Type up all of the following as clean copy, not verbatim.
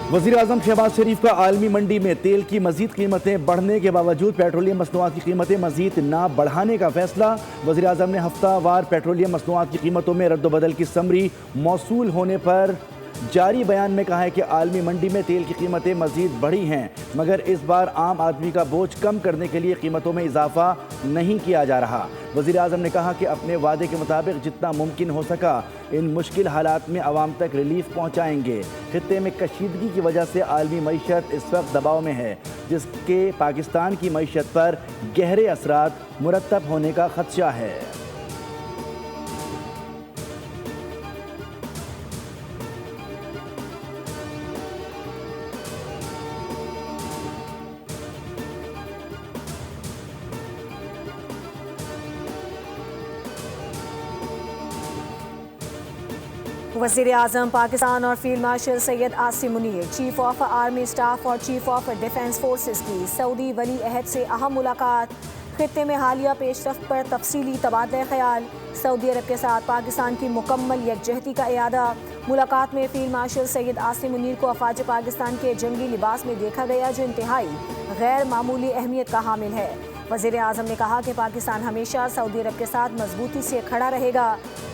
वज़ीर-ए-आज़म शहबाज शरीफ का आलमी मंडी में तेल की मज़ीद कीमतें बढ़ने के बावजूद पेट्रोलियम मसनूआत की कीमतें मज़ीद ना बढ़ाने का फैसला। वज़ीर-ए-आज़म ने हफ्तावार पेट्रोलियम मसनूआत की कीमतों में रद्द-बदल की समरी मौसूल होने पर जारी बयान में कहा है कि आलमी मंडी में तेल की कीमतें मज़ीद बढ़ी हैं, मगर इस बार आम आदमी का बोझ कम करने के लिए कीमतों में इजाफा नहीं किया जा रहा। वज़ीर-ए-आज़म ने कहा कि अपने वादे के मुताबिक जितना मुमकिन हो सका इन मुश्किल हालात में आवाम तक रिलीफ पहुँचाएंगे। खित्ते में कशीदगी की वजह से आलमी मईशत इस वक्त दबाव में है, जिसके पाकिस्तान की मईशत पर गहरे असरात मुरतब होने का खदशा है। वज़ीर-ए-आज़म पाकिस्तान और field marshal Syed Asim Munir, chief of army staff और चीफ ऑफ डिफेंस फोर्सेस की सऊदी वली अहद से अहम मुलाकात। खित्ते में हालिया पेशरफ्त पर तफसीली तबादला ख्याल। सऊदी अरब के साथ पाकिस्तान की मुकम्मल यकजहती का इरादा। मुलाकात में फील्ड मार्शल सैयद आसिम मुनीर को अफवाज पाकिस्तान के जंगी लिबास में देखा गया, जो इंतहाई गैर मामूली अहमियत का हामिल है। वज़ीर-ए-आज़म ने कहा कि पाकिस्तान हमेशा सऊदी अरब के साथ मजबूती से खड़ा रहेगा।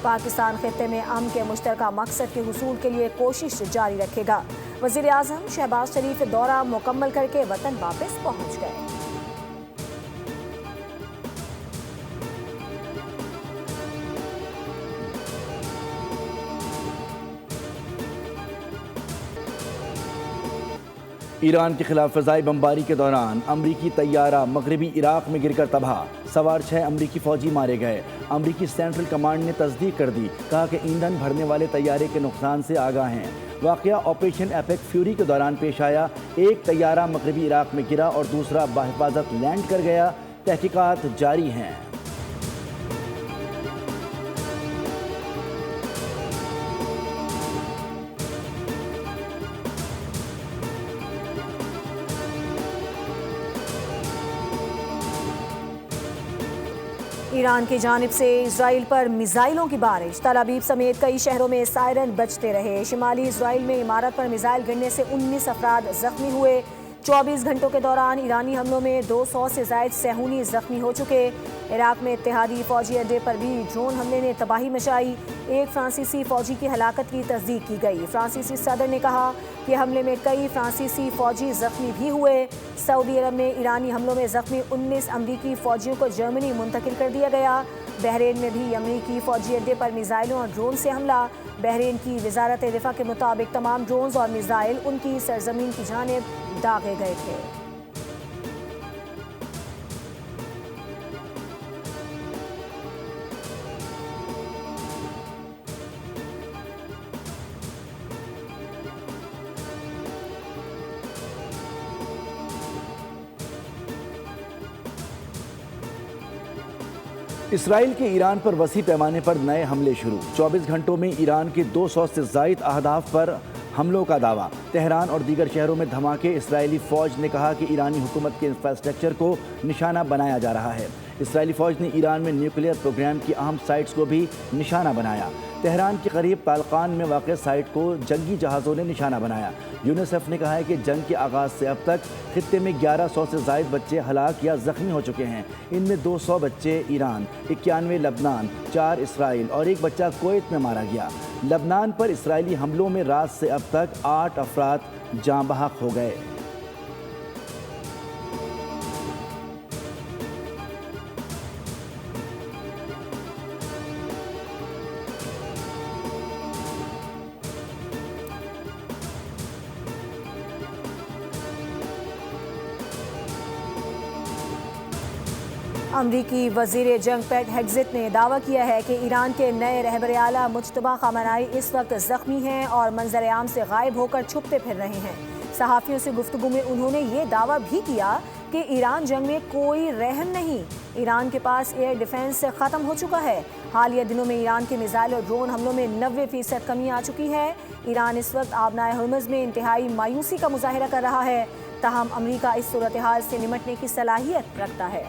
पाकिस्तान खित्ते में अमन के मुश्तरका मकसद के हुसूल के लिए कोशिश जारी रखेगा। वज़ीर-ए-आज़म शहबाज शरीफ दौरा मुकम्मल करके वतन वापस पहुँच गए। ईरान के खिलाफ फ़िज़ाई बमबारी के दौरान अमरीकी तैयारा मगरबी इराक में गिरकर तबाह, सवार 6 अमरीकी फ़ौजी मारे गए। अमरीकी सेंट्रल कमांड ने तस्दीक कर दी, कहा कि ईंधन भरने वाले तैयारे के नुकसान से आगाह हैं। वाक़या ऑपरेशन एपिक फ्यूरी के दौरान पेश आया। एक तैयारा मगरबी इराक में गिरा और दूसरा बाहिफाजत लैंड कर गया। तहकीकात जारी हैं। ईरान की जानिब से इजराइल पर मिसाइलों की बारिश। तल अवीव समेत कई शहरों में सायरन बजते रहे। शिमाली इजराइल में इमारत पर मिसाइल गिरने से 19 अफराद जख्मी हुए। 24 घंटों के दौरान ईरानी हमलों में 200 से ज़ायद सेहूनी जख्मी हो चुके। इराक में इत्तेहादी फौजी अड्डे पर भी ड्रोन हमले ने तबाही मचाई। एक फ्रांसीसी फौजी की हलाकत की तस्दीक की गई। फ्रांसीसी सदर ने कहा कि हमले में कई फ्रांसीसी फौजी जख्मी भी हुए। सऊदी अरब में ईरानी हमलों में जख्मी 19 अमरीकी फौजियों को जर्मनी मुंतकिल कर दिया गया। बहरीन में भी अमरीकी फौजी अड्डे पर मिसाइलों और ड्रोन से हमला। बहरीन की वजारत दिफा के मुताबिक तमाम ड्रोन और मिसाइल उनकी सरजमीन की जानिब दागे गए थे। इसराइल के ईरान पर वसी पैमाने पर नए हमले शुरू। 24 घंटों में ईरान के 200 से ज़ायद अहदाफ पर हमलों का दावा। तेहरान और दीगर शहरों में धमाके। इसराइली फ़ौज ने कहा कि ईरानी हुकूमत के इंफ्रास्ट्रक्चर को निशाना बनाया जा रहा है। इसराइली फ़ौज ने ईरान में न्यूक्लियर प्रोग्राम की अहम साइट्स को भी निशाना बनाया। तेहरान के करीब तालकान में वाक़ साइट को जंगी जहाज़ों ने निशाना बनाया। यूनिसेफ ने कहा है कि जंग के आगाज़ से अब तक खित्ते में 1100 से ज़ायद बच्चे हलाक या ज़ख्मी हो चुके हैं। इनमें 200 बच्चे ईरान, 91 लबनान, 4 इसराइल और एक बच्चा कुवैत में मारा गया। लबनान पर इसराइली हमलों में रात से अब तक 8 अफराद जाँ बहक हो गए। अमरीकी वज़ीर जंग पैट हेग्ज़िट ने दावा किया है कि ईरान के नए रहबर आला मुज्तबा ख़ामेनी इस वक्त ज़ख्मी हैं और मंजर आम से गायब होकर छुपते फिर रहे हैं। सहाफ़ियों से गुफ्तगू में उन्होंने ये दावा भी किया कि ईरान जंग में कोई रहम नहीं। ईरान के पास एयर डिफेंस ख़त्म हो चुका है। हालिया दिनों में ईरान के मिसाइल और ड्रोन हमलों में 90% कमी आ चुकी है। ईरान इस वक्त आबनाए हर्मुज़ में इंतहाई मायूसी का मुजाहिरा कर रहा है। ताहम अमरीका इस सूरत हाल से निमटने की सलाहियत रखता है।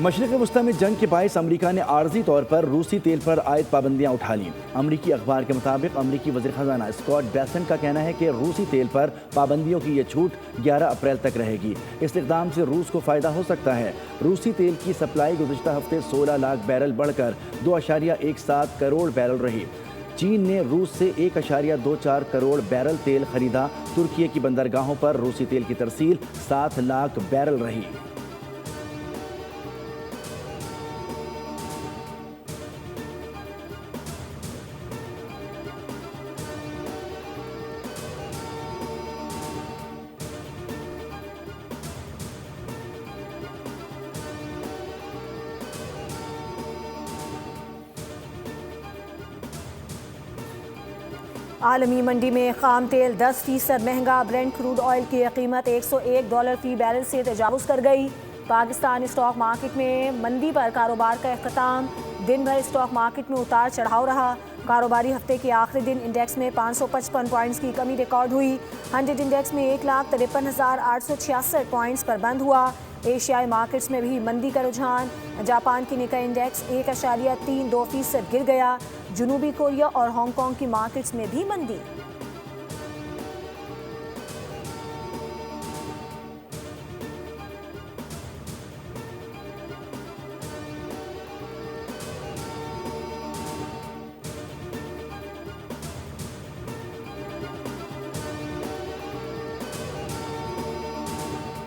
मशरिक़ वस्ती में जंग के बायस अमरीका ने आर्जी तौर पर रूसी तेल पर आयद पाबंदियाँ उठा लीं। अमरीकी अखबार के मुताबिक अमरीकी वज़ीर ख़जाना स्कॉट बेसेंट का कहना है कि रूसी तेल पर पाबंदियों की ये छूट 11 अप्रैल तक रहेगी। इस इक़दाम से रूस को फ़ायदा हो सकता है। रूसी तेल की सप्लाई गुज़िश्ता हफ्ते 16 लाख बैरल बढ़कर 2.17 करोड़ बैरल रही। चीन ने रूस से 1.24 करोड़ बैरल तेल खरीदा। तुर्की की बंदरगाहों पर रूसी तेल की तरसील 7 लाख बैरल रही। आलमी मंडी में खाम तेल 10% महंगा। ब्रेंट क्रूड ऑयल की कीमत $101 फी बैरल से तजावुज़ कर गई। पाकिस्तान स्टॉक मार्केट में मंदी पर कारोबार का अख्ताम। दिन भर स्टॉक मार्केट में उतार चढ़ाव रहा। कारोबारी हफ्ते के आखिरी दिन इंडेक्स में 555 पॉइंट्स की कमी रिकॉर्ड हुई। 100 इंडेक्स में 1,53,866 पॉइंट्स पर बंद हुआ। एशियाई मार्केट्स में भी मंदी का रुझान। जापान की निकाई इंडेक्स 1.32% गिर गया। जनूबी कोरिया और हांगकांग की मार्केट्स में भी मंदी।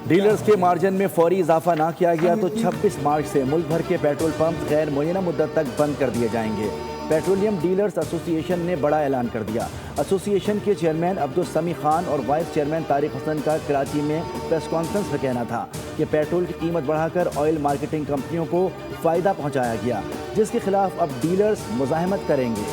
डीलर्स के मार्जिन में फौरी इजाफा ना किया गया तो 26 मार्च से मुल्क भर के पेट्रोल पंप गैर मुय्यना मुद्दत तक बंद कर दिए जाएंगे। पेट्रोलियम डीलर्स एसोसिएशन ने बड़ा ऐलान कर दिया। एसोसिएशन के चेयरमैन अब्दुल समी खान और वाइस चेयरमैन तारिक हसन का कराची में प्रेस कॉन्फ्रेंस में कहना था कि पेट्रोल की कीमत बढ़ाकर ऑयल मार्केटिंग कंपनियों को फ़ायदा पहुँचाया गया, जिसके खिलाफ अब डीलर्स मुज़ाहमत करेंगे।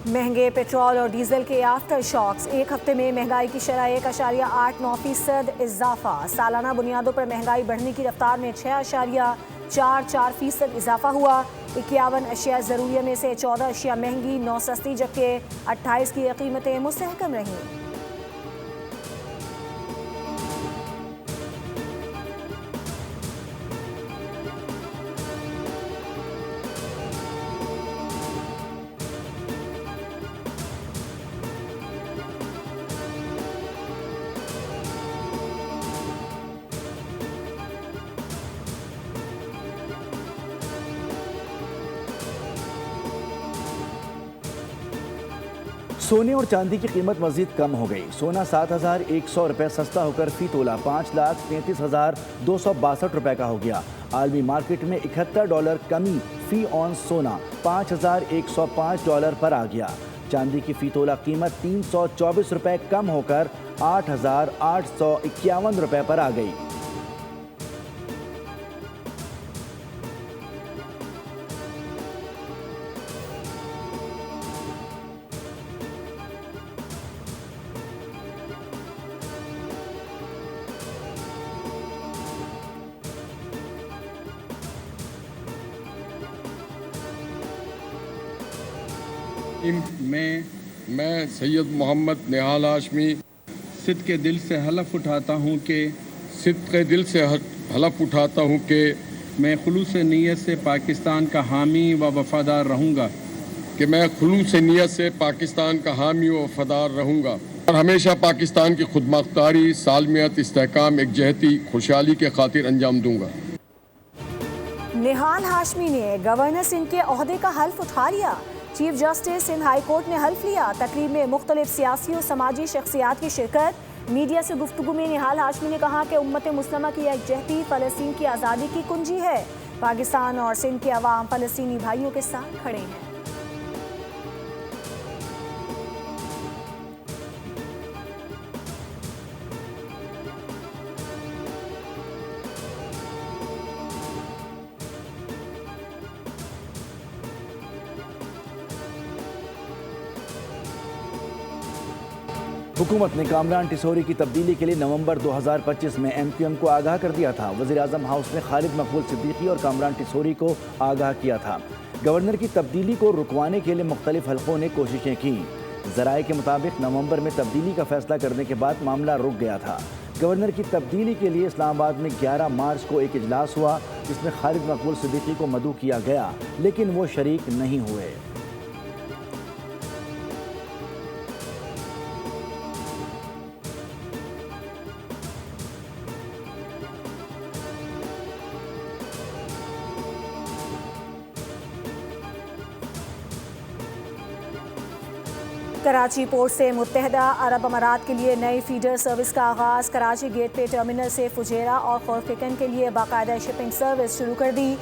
महंगे पेट्रोल और डीजल के आफ्टर शॉक्स। एक हफ्ते में महंगाई की शरह 1.89% इजाफा। सालाना बुनियादों पर महंगाई बढ़ने की रफ्तार में 6.44% इजाफा हुआ। 51 अशिया ज़रूरिया में से 14 अशिया महंगी, 9 सस्ती, जबकि 28 की कीमतें मुस्तहकम रहीं। सोने और चांदी की कीमत मजीद कम हो गई। सोना 7,100 रुपये सस्ता होकर फी तोला $5,33,262 रुपये का हो गया। आलमी मार्केट में $71 कमी फी ऑन सोना $5,105 पर आ गया। चांदी की फी तोला कीमत 324 रुपये कम होकर 8,851 रुपये पर आ गई। मैं सैयद मोहम्मद निहाल हाशमी सिद्क़ के दिल से हलफ उठाता हूँ कि मैं खुलूस नीयत से पाकिस्तान का हामी व वफादार रहूँगा और हमेशा पाकिस्तान की खुदमुख्तारी, सालमियत, इस्तेहकाम, एकजहती, खुशहाली के खातिर अंजाम दूँगा। निहाल हाशमी ने गवर्नर सिंध के ओहदे का हल्फ उठा लिया। Chief justice Sindh high court ने हल्फ लिया। तकरीब में मुख्तलिफ सियासी और समाजी शख्सियात की शिरकत। मीडिया से गुफ्तगू में निहाल हाशमी ने कहा कि उम्मत मुस्लिमा की एकजहती फ़लस्तीन की आज़ादी की कुंजी है। पाकिस्तान और सिंध के अवाम फ़लस्तीनी भाइयों के साथ खड़े हैं। हुकूमत ने कामरान टिसोरी की तब्दीली के लिए नवंबर 2025 में MQM को आगाह कर दिया था। वज़ीर आज़म हाउस ने खालिद मकबूल सिद्दीकी और कामरान टिसोरी को आगाह किया था। गवर्नर की तब्दीली को रुकवाने के लिए मुख्तलिफ हलकों ने कोशिशें की। ज़राए के मुताबिक नवंबर में तब्दीली का फैसला करने के बाद मामला रुक गया था। गवर्नर की तब्दीली के लिए इस्लामाबाद में 11 मार्च को एक इजलास हुआ, जिसमें खालिद मकबूल सिद्दीकी को मदऊ किया गया, लेकिन वो शरीक नहीं हुए। कराची पोर्ट से मुत्तहदा अरब अमारात के लिए नई फीडर सर्विस का आगाज़। कराची गेट पे टर्मिनल से फुजेरा और खौरफिकन के लिए बाकायदा शिपिंग सर्विस शुरू कर दी।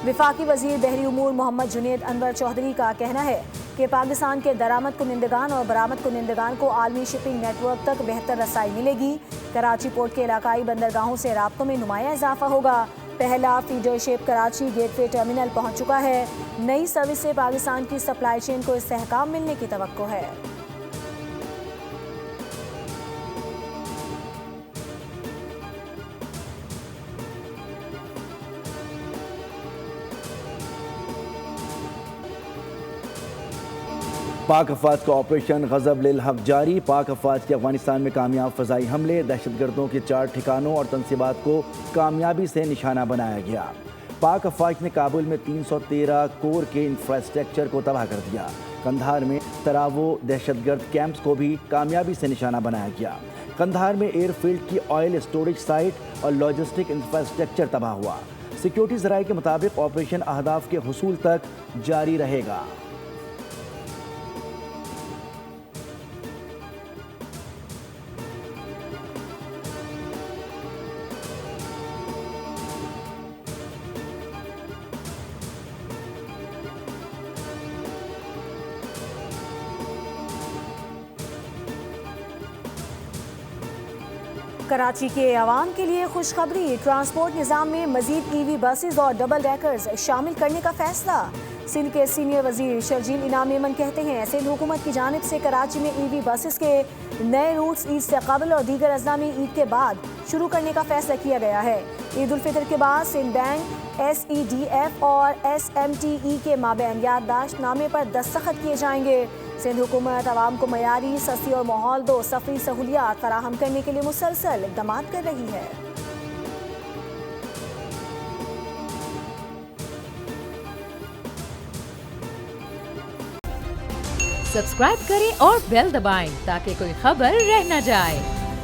वफाकी वज़ीर बहरी उमूर मोहम्मद जुनेद अनवर चौधरी का कहना है कि पाकिस्तान के दरामद कुनिंदगान और बरामद कुनिंदगान को आलमी शिपिंग नेटवर्क तक बेहतर रसाई मिलेगी। कराची पोर्ट के इलाकाई बंदरगाहों से राब्तों में नुमाया इजाफा होगा। पहला feeder ship Karachi gateway terminal पहुंच चुका है। नई सर्विस से पाकिस्तान की सप्लाई चेन को इस्तेहकाम मिलने की तवक्को है। पाक अफवाज का ऑपरेशन गज़ब लिल हक जारी। पाक अफवाज के अफगानिस्तान में कामयाब फ़ज़ाई हमले, दहशतगर्दों के 4 ठिकानों और तनसीबात को कामयाबी से निशाना बनाया गया। पाक अफवाज ने काबुल में 313 कोर के इंफ्रास्ट्रक्चर को तबाह कर दिया। कंधार में तरावो दहशतगर्द कैंप्स को भी कामयाबी से निशाना बनाया गया। कंधार में एयरफील्ड की ऑयल स्टोरेज साइट और लॉजिस्टिक इंफ्रास्ट्रक्चर तबाह हुआ। सिक्योरिटी ज़राए के मुताबिक ऑपरेशन अहदाफ के हुसूल तक जारी रहेगा। कराची के अवाम के लिए खुशखबरी। ट्रांसपोर्ट निज़ाम में मजीद EV बसेस और डबल डेकर्स शामिल करने का फैसला। सिंध के सीनियर वजीर शर्जील इनाम मेमन कहते हैं सिंध हुकूमत की जानिब से कराची में EV बसेस के नए रूट्स ईद से कबल और दीगर अज़्ज़ा में ईद के बाद शुरू करने का फैसला किया गया है। ईद उल फितर के बाद सिंध बैंक, SEDF और SMTE के माबैन याददाश्त नामे पर दस्तखत किए जाएंगे। सिंध हुकूमत आवाम को मयारी, सस्ती और माहौल दो सफरी सहूलियात फराहम करने के लिए मुसलसल इक़दाम कर रही है। सब्सक्राइब करें और बेल दबाएं ताकि कोई खबर रह न जाए।